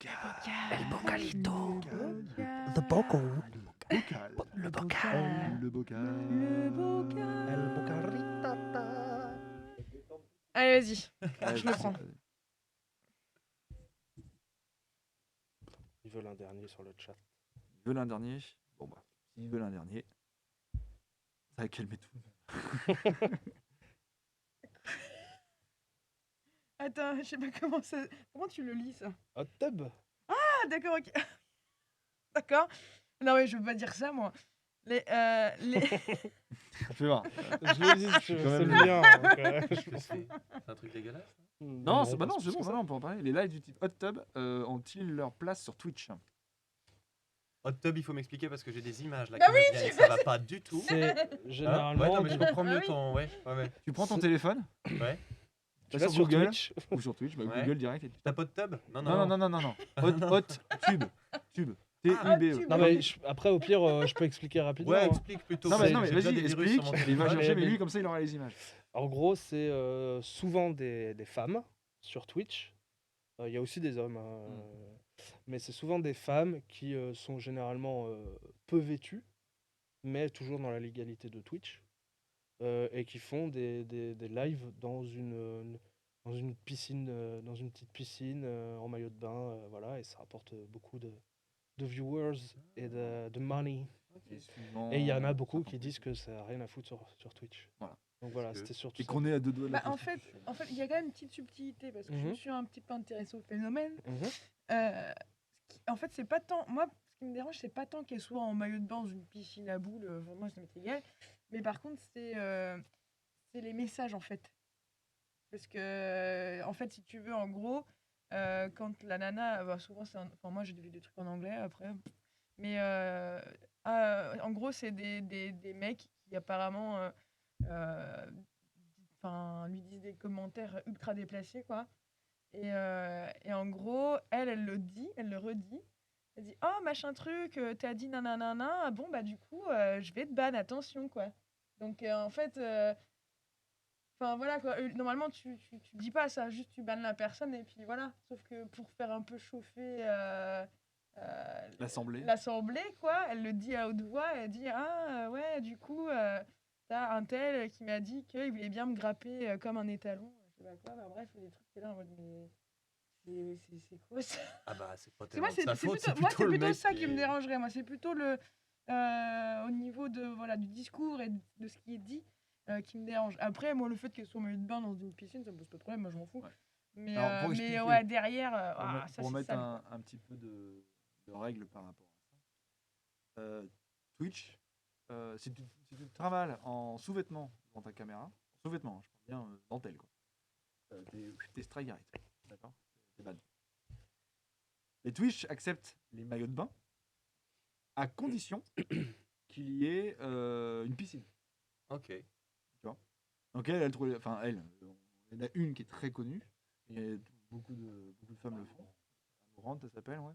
El bocalito. Bocal. The bocal. Bocal. Le bocal. Le bocal. Le bocal. El bocarritata. Allez, vas-y. Allez, Je le prends. Ils veulent un dernier sur le chat. Ils veulent un dernier. Bon bah, s'ils veulent un dernier, ça va calmer tout. Attends, je sais pas comment ça. Comment tu le lis ça? Hot tub. Ah, d'accord, ok. D'accord. Non, mais je veux pas dire ça, moi. Les. Fais voir. Je le dis, c'est Quand même le mien. donc, je m'en fous. C'est un truc dégueulasse. Non, c'est pas non, c'est plus bon, que ça. non, on peut en parler. Les lives du type Hot Tub ont-ils leur place sur Twitch? Hot tub, il faut m'expliquer parce que j'ai des images là Bah qui me viennent, ça va pas du tout. C'est Hein généralement. ouais, non, mais je comprends Ah mieux oui. ton. Ouais, ouais, ouais. Tu prends ton C'est- téléphone, Ouais. Tu vas vas sur sur Google. Twitch. ou sur Twitch, bah, Ouais. Google direct. Et tu... T'as pas de tub? Non, non, non, non, non. Hot Tube. Tube. T-U-B-E. Tube. Non, mais après, au pire, je peux expliquer rapidement. Ouais, hein. explique plutôt. Non, mais, non, mais J'ai déjà vas-y, des virus explique. sur mon Il va téléphone. chercher, mais mais- lui, comme ça, il aura les images. En gros, c'est souvent des femmes sur Twitch. Il y a aussi des hommes, hein, mais c'est souvent des femmes qui sont généralement peu vêtues, mais toujours dans la légalité de Twitch, et qui font des lives dans une piscine, dans une petite piscine en maillot de bain, voilà, et ça rapporte beaucoup de viewers et de money. Et il y en a beaucoup qui disent que ça n'a rien à foutre sur Twitch. Voilà. Donc voilà, Parce que- c'était surtout Et ça. qu'on est à deux doigts de la Bah, en prostitution. fait, il y a quand même une petite subtilité parce que je me Mhm. suis un petit peu intéressée au phénomène. Mhm. En fait, c'est pas tant. Moi, ce qui me dérange, c'est pas tant qu'elle soit en maillot de bain dans une piscine à boules. Vraiment, ça m'est égal. Mais par contre, c'est les messages, en fait. Parce que, en fait, si tu veux, en gros, quand la nana. Bah, souvent, enfin, moi, j'ai vu des trucs en anglais après. Mais en gros, c'est des mecs qui apparemment. Enfin, lui disent des commentaires ultra déplacés, quoi. Et en gros, elle le dit, elle le redit. Elle dit: Oh, machin truc, t'as dit nanana, ah bon, bah du coup, je vais te ban, attention, quoi. Donc, en fait, enfin voilà, quoi. Normalement, tu dis pas ça, juste tu bannes la personne et puis voilà. Sauf que pour faire un peu chauffer L'assemblée. quoi, elle le dit à haute voix, elle dit: Ah, ouais, du coup, t'as un tel qui m'a dit qu'il voulait bien me grapper comme un étalon. Je sais pas quoi, bah, bref, des trucs, t'es là en mode, mais. C'est quoi ça? Ah bah, c'est pas C'est moi, tellement de sa faute, c'est moi, c'est le plutôt mec ça qui me est- dérangerait. Moi, c'est plutôt au niveau du discours et de ce qui est dit qui me dérange. Après, moi, le fait qu'elle soit en maillot de bain dans une piscine, ça me pose pas de problème. Moi, je m'en fous. Ouais. Mais, Alors, pour mais expliquer, ouais, derrière, ça Pour c'est mettre sale, quoi. un petit peu de règles par rapport à ça. Twitch, si tu te travailles en sous-vêtements devant ta caméra, en sous-vêtements, hein, je parle bien dentelle, quoi. T'es strike direct, d'accord? T'es ban. Les Twitch acceptent les maillots de bain à condition qu'il y ait une piscine. Ok. Donc elle a trouvé, enfin elle, il y en a une qui est très connue, et beaucoup de femmes le font. Amourante, elle s'appelle, ouais.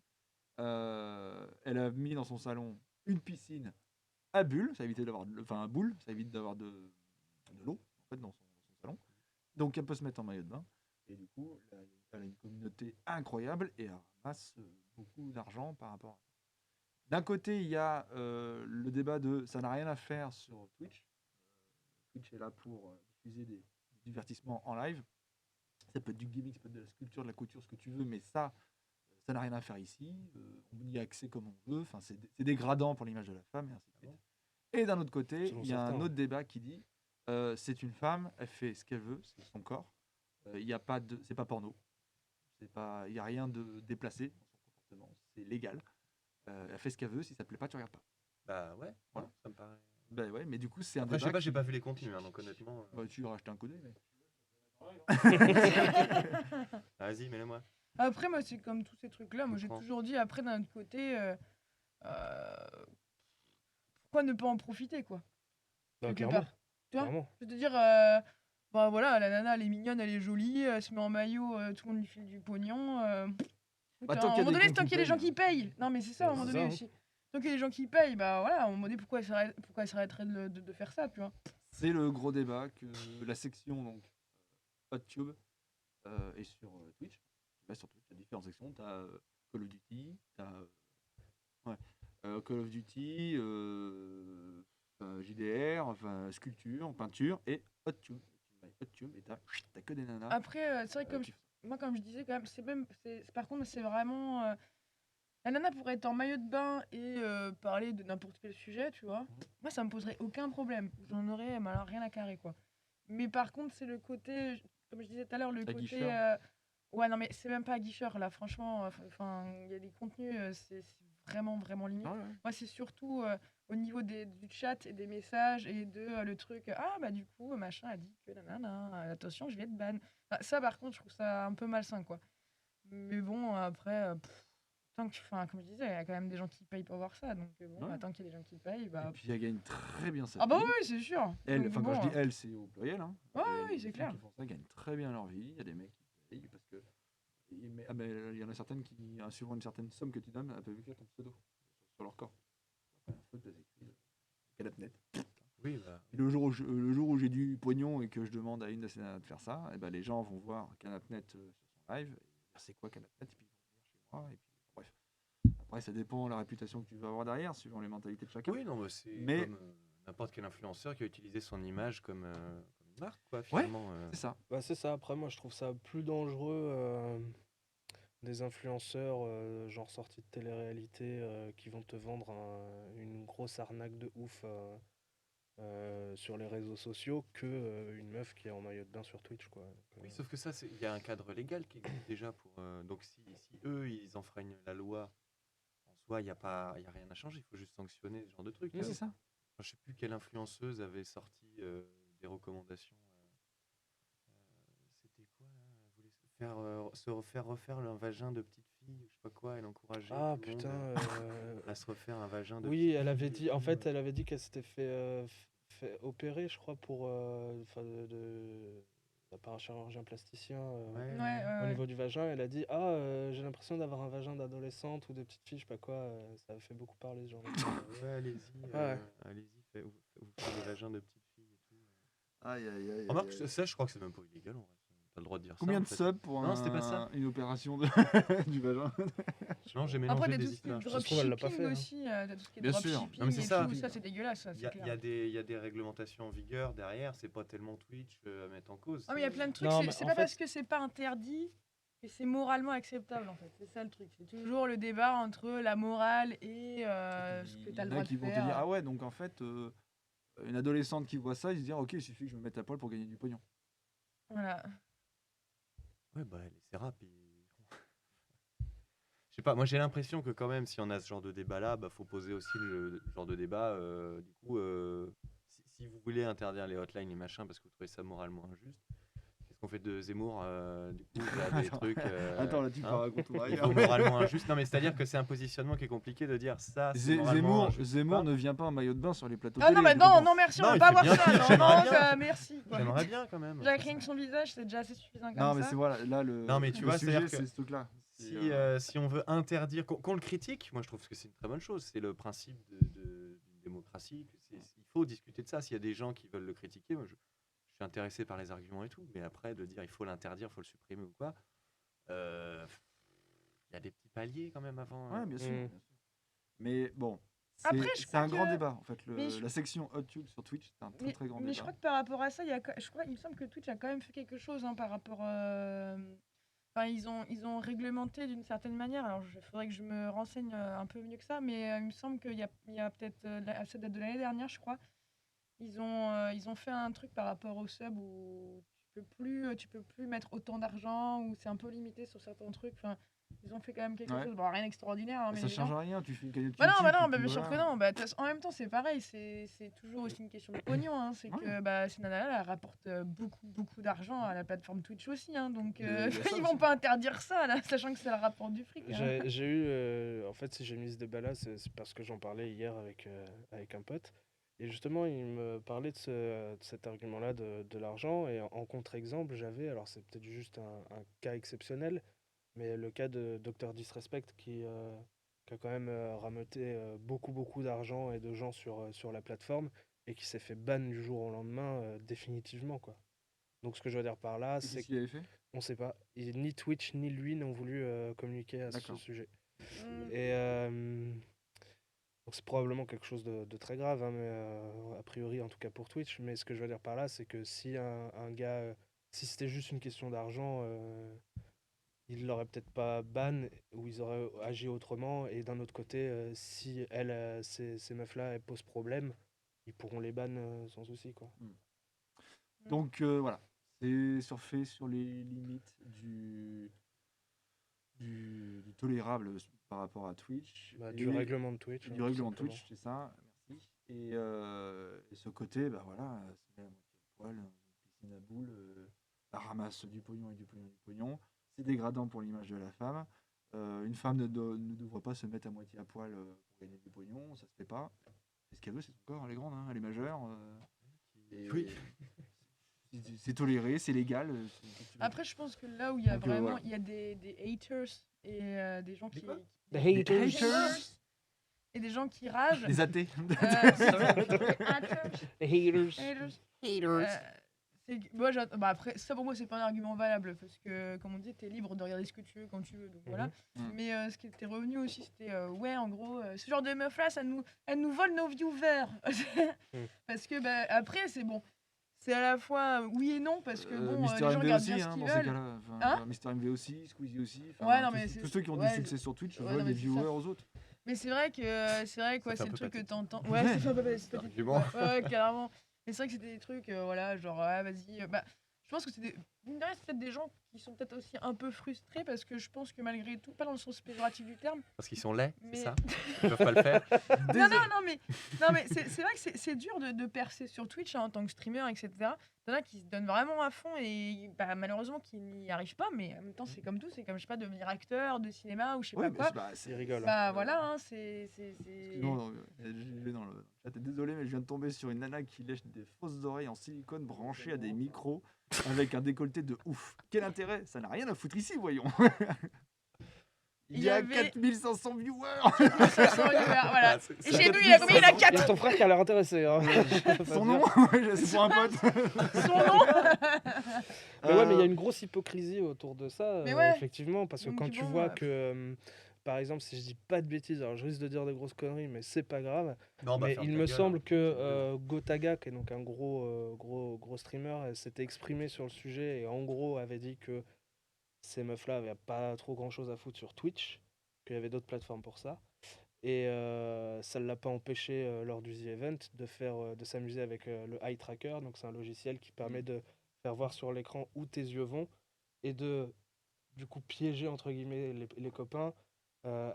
Elle a mis dans son salon une piscine à bulles, ça évite d'avoir, enfin à boules, ça évite d'avoir de l'eau en fait dans son salon. Donc elle peut se mettre en maillot de bain et du coup elle a une communauté incroyable et elle ramasse beaucoup d'argent par rapport à ça. D'un côté il y a le débat de ça n'a rien à faire sur Twitch. Twitch est là pour diffuser des divertissements en live. Ça peut être du gaming, ça peut être de la sculpture, de la couture, ce que tu veux, mais ça n'a rien à faire ici. On y a accès comme on veut. Enfin, c'est dégradant pour l'image de la femme et ainsi de suite. Et d'un autre côté, Selon il y a un certains. autre débat qui dit c'est une femme, elle fait ce qu'elle veut, c'est son corps. Il y a pas de, c'est pas porno. Il n'y a rien de déplacé dans son comportement. C'est légal. Elle fait ce qu'elle veut. Si ça te plaît pas, tu regardes pas. Bah ouais, Voilà. ça me paraît. Ben ouais, mais du coup, c'est un Après, je sais débat. pas, j'ai pas vu les contenus, hein, donc honnêtement. Bah, tu auras acheté un coup d'œil, mais. Vas-y, mets-le-moi. Après, moi, c'est comme tous ces trucs-là. Moi, j'ai comprends. toujours dit, après, d'un autre côté, pourquoi ne pas en profiter, quoi? Bah, Quelque clairement. part. Tu vois? Clairement. Je veux te dire, bah voilà, la nana, elle est mignonne, elle est jolie, elle se met en maillot, tout le monde lui file du pognon. Écoute, Bah, à tant un qu'il y a moment des donné, cons tant qui qu'il y a des gens payent, qui payent. Non, mais c'est ça, à un Ouais, moment c'est donné ça, aussi. Tant qu'il y a des gens qui payent, bah voilà, à un moment donné, pourquoi elle s'arrêterait de faire ça, tu vois? C'est le gros débat que la section donc HotTube est sur Twitch. Tu vas sur Twitch, il y a différentes sections. Tu as Call of Duty, ouais, Call of Duty, JDR, enfin, sculpture, peinture et HotTube. HotTube et t'as que des nanas Après, c'est vrai que qui font ça. moi, comme je disais, quand même, par contre, c'est vraiment. La nana pourrait être en maillot de bain et parler de n'importe quel sujet, tu vois. Moi, ça me poserait aucun problème. J'en aurais mais alors, rien à carrer, quoi. Mais par contre, c'est le côté, comme je disais tout à l'heure, le côté. Aguicheur. Ouais, non, mais c'est même pas aguicheur, là, franchement. Enfin, il y a des contenus, c'est vraiment, vraiment limite. Ouais, ouais. Moi, c'est surtout au niveau du chat et des messages et de le truc. Ah, bah, du coup, machin a dit que nanana, attention, je vais être ban. Enfin, ça, par contre, je trouve ça un peu malsain, quoi. Mais bon, après, tant que, enfin, comme je disais, il y a quand même des gens qui payent pour voir ça. Donc, bon, Ouais. bah, tant qu'il y a des gens qui payent, Et bah. puis elle gagne très bien sa Ah, bah vie. oui, c'est sûr. Elle, Donc, enfin quand bon, je dis elle, c'est au pluriel. Hein. Ouais, Les oui, c'est filles clair. qui font ça gagnent très bien leur vie. Il y a des mecs qui payent parce que il y en a certaines qui, suivant une certaine somme que tu donnes, elles peuvent écrire ton pseudo sur leur corps. Après, un pseudo, t'as écrit Canapnet. Oui, bah, Et le jour où j'ai du pognon et que je demande à une de ces nanas de faire ça, et ben les gens vont voir Canapnet sur son live, et dire c'est quoi Canapnet, et puis ils vont venir chez moi, et puis bref. Après, ça dépend de la réputation que tu vas avoir derrière, suivant les mentalités de chacun. oui, non, mais c'est Mais- comme n'importe quel influenceur qui a utilisé son image comme une marque, quoi, Ouais. finalement. C'est ça. Bah, c'est ça. Après, moi, je trouve ça plus dangereux des influenceurs genre sortis de télé-réalité qui vont te vendre une grosse arnaque de ouf sur les réseaux sociaux que une meuf qui est en maillot de bain sur Twitch, quoi. Donc, Oui, sauf que ça, il y a un cadre légal qui existe déjà pour. Donc, si eux, ils enfreignent la loi, en soi, il y a rien à changer. Il faut juste sanctionner ce genre de trucs. Oui, c'est ça. Enfin, je sais plus quelle influenceuse avait sorti des recommandations. C'était quoi là? Elle voulait se refaire refaire un vagin de petite fille, je sais pas quoi. Elle encourageait Ah tout le monde putain. à se refaire un vagin de Oui, petite elle avait fille et dit. En tout, fait, elle avait dit qu'elle s'était fait opérer, je crois, pour enfin, par un chirurgien plasticien Ouais, Ouais, au ouais. niveau du vagin. Elle a dit j'ai l'impression d'avoir un vagin d'adolescente ou de petite fille, je sais pas quoi. Ça a fait beaucoup parler ce genre de truc. Ouais, allez-y, Ouais. allez-y, vous faites des vagins de petite fille et tout. Aïe, aïe, aïe. Remarque, aïe, aïe. ça, je crois que c'est même pas illégal en vrai. T'as le droit de dire Combien ça. de en fait. subs pour Non, c'était pas ça. une opération de du vagin? Non, j'ai Après, mélangé t'as des tout ce qui est images. Ça se trouve, elle l'a pas dropshipping fait, hein. aussi. T'as tout ce qui est Bien sûr. dropshipping Non, mais c'est et ça. tout. Ça, c'est dégueulasse, ça, Il y c'est a, clair. il y a des réglementations en vigueur derrière, c'est pas tellement Twitch à mettre en cause. Ah, mais il y a plein de trucs. Non, C'est mais c'est en pas fait- parce que c'est pas interdit que c'est moralement acceptable, en fait. C'est ça le truc. C'est toujours le débat entre la morale et ce que Il y t'as en le a droit de qui vont te faire. dire ah ouais, donc en fait une adolescente qui voit ça, il se dit ok, il suffit que je me mette à poil pour gagner du pognon. Voilà. Ouais, bah, c'est rap. Je sais pas, moi j'ai l'impression que quand même, si on a ce genre de débat-là, bah, faut poser aussi le genre de débat. Du coup, si vous voulez interdire les hotlines et machin parce que vous trouvez ça moralement injuste, qu'est-ce qu'on fait de Zemmour? Du coup, il y a des Attends. trucs. Attends, là tu pars à contre Il faut moralement injuste. Non, mais c'est-à-dire que c'est un positionnement qui est compliqué de dire ça. C'est moralement injuste. Zemmour Pas. ne vient pas en maillot de bain sur les plateaux Ah télé. non, mais je non, comprends. non, merci, Non, on veut il pas fait voir bien, ça. Non, j'aimerais non, bien. ça, merci. quoi. J'aimerais bien quand même. Déjà, rien que son visage, c'est déjà assez suffisant comme Non, mais ça. c'est voilà, là le, Non, mais tu le vois, sujet, c'est-à-dire que c'est ce truc-là. Si on veut interdire, qu'on le critique, moi je trouve que c'est une très bonne chose. C'est le principe d'une démocratie. Il faut discuter de ça. S'il y a des gens qui veulent le critiquer, moi je suis intéressé par les arguments et tout. Mais après, de dire il faut l'interdire, il faut le supprimer ou quoi, il y a des petits paliers quand même avant. Ouais, bien sûr, Mm. bien sûr. Mais bon, Après, je c'est crois un grand que- débat en fait. mais je- La section HotTube sur Twitch, c'est un très très grand mais je débat. crois que par rapport à ça, il me semble que Twitch a quand même fait quelque chose hein, par rapport. Enfin, ils ont réglementé d'une certaine manière. Alors, il faudrait que je me renseigne un peu mieux que ça, mais il me semble qu'il y a peut-être, ça date de l'année dernière, je crois. Ils ont fait un truc par rapport au sub où tu peux plus mettre autant d'argent, ou c'est un peu limité sur certains trucs. Enfin, ils ont fait quand même quelque Ouais. chose. Bon, rien d'extraordinaire, hein, mais Ça les change gens- rien, tu fais une cagnotte Bah non, YouTube, bah puis bien sûr que voilà. non. Bah, en même temps, c'est pareil. C'est toujours aussi une question de pognon. Hein. C'est Ouais. que bah, ces nanas-là, elles rapportent beaucoup d'argent à la plateforme Twitch aussi. Hein. Donc, Mais il y a ça ils vont aussi. pas interdire ça, là, sachant que ça leur rapporte du fric. Hein. J'ai eu, en fait, si j'ai mis ce débat-là, c'est parce que j'en parlais hier avec un pote. Et justement, il me parlait de cet argument-là de l'argent. Et en contre-exemple, j'avais, alors c'est peut-être juste un cas exceptionnel, mais le cas de Dr Disrespect qui a quand même rameuté beaucoup d'argent et de gens sur la plateforme et qui s'est fait ban du jour au lendemain définitivement, quoi. Donc ce que je veux dire par là, Et c'est qu'est-ce qu'il avait fait? qu'on sait pas. Ni Twitch ni lui n'ont voulu communiquer à ce D'accord. sujet. Mm. Et donc c'est probablement quelque chose de très grave, hein, mais a priori en tout cas pour Twitch. Mais ce que je veux dire par là, c'est que si un gars, si c'était juste une question d'argent, ils l'auraient peut-être pas ban ou ils auraient agi autrement. Et d'un autre côté, si ces meufs-là, elles posent problème, ils pourront les ban sans souci, quoi. Donc voilà, c'est surfer sur les limites du tolérable par rapport à Twitch. Bah, Et du règlement de Twitch. du tout règlement de simplement. Twitch, c'est ça, merci. Et ce côté, bah voilà, c'est la moitié à poil, piscine à boules, elle ramasse du pognon et du pognon et du pognon. C'est dégradant pour l'image de la femme. Une femme ne devrait pas se mettre à moitié à poil pour gagner du pognon, ça se fait pas. C'est ce qu'elle veut, c'est son corps, elle est grande, hein, elle est majeure. Et Oui. c'est toléré, c'est légal. c'est- qu'est-ce que tu veux Après, je pense que là où il y a Donc, vraiment, voilà. il y a des haters et des gens qui. quoi The Des haters. haters. Et des gens qui ragent. Les athées. Haters. The haters. Moi, bah après, ça pour moi, c'est pas un argument valable parce que, comme on dit, t'es libre de regarder ce que tu veux quand tu veux. Donc voilà. Mhm. Mais ce qui était revenu aussi, c'était ouais, en gros, ce genre de meuf-là, elle nous vole nos viewers. Parce que, bah, après, c'est bon. C'est à la fois oui et non parce que bon, les Mister gens MV regardent aussi, bien ce hein, qu'ils dans ces veulent. cas-là. Enfin, Hein Mister MV aussi, Squeezie aussi. enfin, Ouais, non, tous- mais tous c'est- ceux qui ont ouais, du succès sur Twitch ouais, veulent non, les mais c'est ça. viewers aux autres. Mais c'est vrai que quoi, fait un c'est le peu truc que pathétique. t'entends. Ouais, Ouais. c'est un peu pathétique. Argument. Ouais, carrément. Mais c'est vrai que c'était des trucs, voilà, genre, ouais, vas-y. Bah, je pense que c'est des. Mine de rien, c'est peut-être des gens qui sont peut-être aussi un peu frustrés parce que je pense que malgré tout, pas dans le sens péjoratif du terme. Parce qu'ils sont laids, Mais- c'est ça Ils peuvent pas le faire. Non, mais c'est vrai que c'est dur de percer sur Twitch hein, en tant que streamer, etc. T'en as qui se donnent vraiment à fond et bah, malheureusement qui n'y arrivent pas, mais en même temps, c'est comme tout, c'est comme, je sais pas, devenir acteur de cinéma ou je sais Ouais, pas mais quoi. Ils rigolent. Bah voilà, hein, c'est. Non, non, j'ai lu dans le chat, désolé, mais je viens de tomber sur une nana qui lèche des fausses oreilles en silicone branchées à des micros avec un décolleté de ouf. Quel intérêt? Ça n'a rien à foutre ici, voyons. Il y a avait- 4500 viewers. Voilà. Ah, Et j'ai vu, il y a combien? Il a Il y a 4 ton frère qui a l'air intéressé. Hein. Son nom, c'est pour un pote. son nom. Mais ouais, mais il y a une grosse hypocrisie autour de ça, Mais ouais. effectivement, parce que Donc quand tu bon, vois que, par exemple, si je dis pas de bêtises, alors je risque de dire des grosses conneries, mais c'est pas grave. Non, bah, Mais ferme il ta me gueule, semble hein. que Gotaga, qui est donc un gros streamer, elle s'était exprimé sur le sujet et en gros avait dit que ces meufs-là avaient pas trop grand-chose à foutre sur Twitch, qu'il y avait d'autres plateformes pour ça. Et ça ne l'a pas empêché lors du The Event de s'amuser avec le Eye Tracker. Donc c'est un logiciel qui permet de faire voir sur l'écran où tes yeux vont et de du coup piéger entre guillemets les copains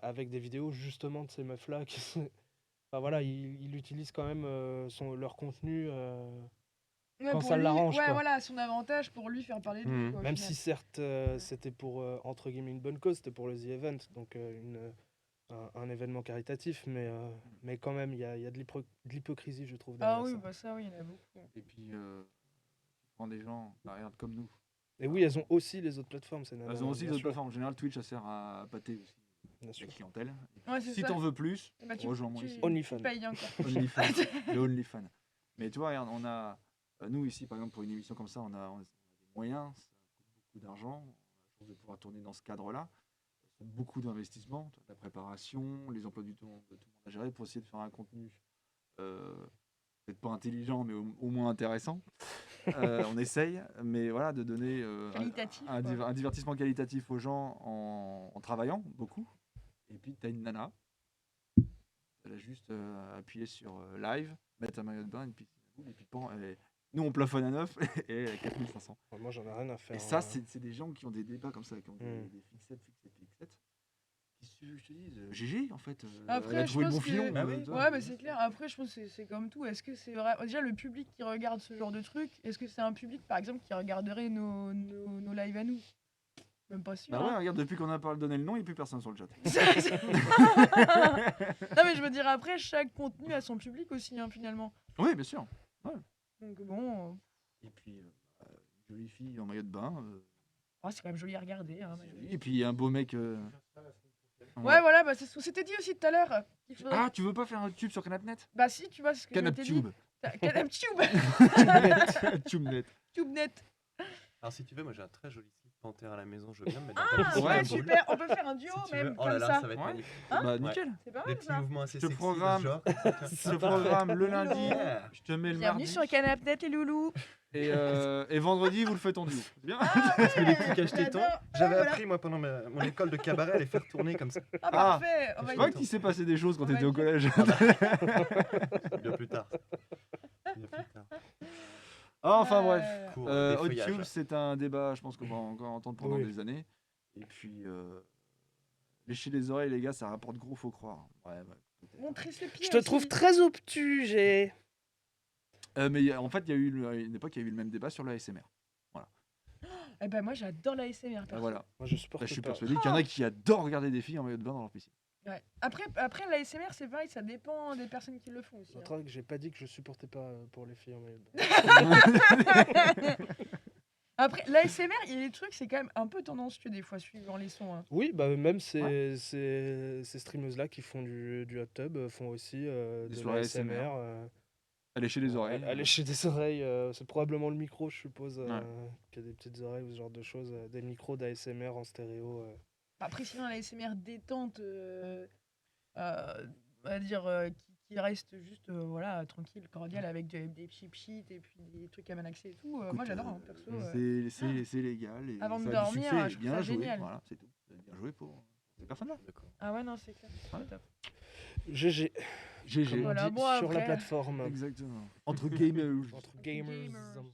avec des vidéos justement de ces meufs-là qui enfin voilà, il utilise quand même leur contenu Ouais, Quand pour ça lui, l'arrange, ouais, quoi. voilà, son avantage pour lui faire parler de lui. Mhm. Quoi, au même final. si certes c'était pour entre guillemets une bonne cause, c'était pour le The Event, donc un événement caritatif, mais quand même il y a de l'hypocrisie je trouve derrière Ah oui, ça. bah ça, oui, il y en a beaucoup. Et puis, tu prends des gens, bah, regarde comme nous. Et oui, elles ont aussi les autres plateformes, c'est Elles normal, ont aussi bien d'autres sûr, plateformes. En général, Twitch, ça sert à pâter aussi bien la sûr. clientèle. Ouais, c'est Si ça. t'en veux plus, Bah, rejoins-moi ici. OnlyFans. Tu payes encore. OnlyFans. Le OnlyFans. Mais tu vois, regarde, on a, nous ici, par exemple, pour une émission comme ça, on a des moyens, ça coûte beaucoup d'argent. On a la chance de pouvoir tourner dans ce cadre-là. C'est beaucoup d'investissements, la préparation, les emplois du temps de tout le monde à gérer pour essayer de faire un contenu peut-être pas intelligent, mais au moins intéressant. On essaye, mais voilà, de donner Qualitatif, un quoi. divertissement qualitatif aux gens en travaillant beaucoup. Et puis, tu as une nana, elle a juste appuyé sur live, mettre un maillot de bain, une piscine à boules, et puis nous on plafonne à 9 et elle a 4500. Moi j'en ai rien à faire. Et ça, hein. c'est des gens qui ont des débats comme ça, qui ont des fixettes, qui je te dis, GG en fait. Après, elle a je trouvé le pense bon que- filon. Bah oui. Ouais, bah c'est clair. Après, je pense que c'est comme tout. Est-ce que c'est vrai déjà le public qui regarde ce genre de truc? Est-ce que c'est un public, par exemple, qui regarderait nos lives à nous? Même pas sûr. Bah ouais, hein. regarde, depuis qu'on a parlé donné le nom, il n'y a plus personne sur le chat. Non, mais je veux dire, après, chaque contenu a son public aussi, hein, finalement. Oui, bien sûr. Donc bon, Et puis, une jolie fille en maillot de bain. c'est quand même joli à regarder. Hein, mais- Et puis, un beau mec. Ouais, voilà, bah, c'était dit aussi tout à l'heure. qu'il faudrait- Ah, tu veux pas faire un tube sur Canapnet? Bah si, tu vois, c'est ce que je m'étais dit. Canaptube. Canaptube. TubeNet. TubeNet. Alors si tu veux, moi j'ai un très joli slip panthère à la maison, je veux bien me mettre Ah, dans ta piscine ouais, à boules, super. On peut faire un duo si tu veux. même, Oh là comme là, ça. ça va être Ouais. magnifique. Hein Bah Ouais. nickel. C'est pas Des mal petits ça. mouvements assez Je te sexy de ce programme. genre. Je te programme le lundi, Yeah. je te mets le Bienvenue mardi. sur Canapnet les loulous. Et vendredi, vous le faites en duo. C'est bien. Parce que les petits cache-tétons, j'adore. j'avais Voilà. appris moi pendant mon école de cabaret à les faire tourner comme ça. Ah, parfait. On va Je y crois aller. qu'il s'est passé des choses quand On t'étais va au dire- collège. Bien plus tard. Bien plus tard. Enfin bref. Pour Hot des Tube, feuillages. c'est un débat, je pense qu'on va encore entendre pendant Oui. des années. Et puis, lécher les oreilles, les gars, ça rapporte gros, faut croire. Ouais, peut-être. Montrer ses pieds. Je te trouve aussi. très obtus, j'ai. Mais en fait, il y a eu à une époque, il y a eu le même débat sur le ASMR. Eh ben moi j'adore la SMR. Ah, perso. voilà. Moi, je supporte Là, je suis pas. persuadé qu'il y en a qui adorent regarder des filles en maillot de bain dans leur piscine. Ouais. Après la SMR c'est pareil, ça dépend des personnes qui le font aussi. hein. Attends, que j'ai pas dit que je supportais pas pour les filles en maillot de bain. Après la SMR, il y a des trucs, c'est quand même un peu tendancieux des fois suivant les sons. hein. Oui, bah même ces streameuses-là qui font du hot tub font aussi Des de soirées l'ASMR. ASMR. Lécher les oreilles. Lécher des oreilles, c'est probablement le micro, je suppose, Ouais. qui a des petites oreilles ou ce genre de choses. Des micros d'ASMR en stéréo. Après sinon la SMR détente, on va dire qui reste juste voilà tranquille, cordial avec des chip sheets et puis des trucs à malaxer et tout. Moi Écoute, j'adore hein, perso. C'est légal. Et Avant de ça a du dormir, succès, je trouve bien ça joué. génial. Voilà, c'est tout. Bien joué pour ces personnes-là. D'accord. Ah ouais non c'est clair. Ouais. C'est top. GG, GG. comme on Voilà, dit bon, sur la après- plateforme. Exactement. Entre gamers. Entre gamers. Gamers.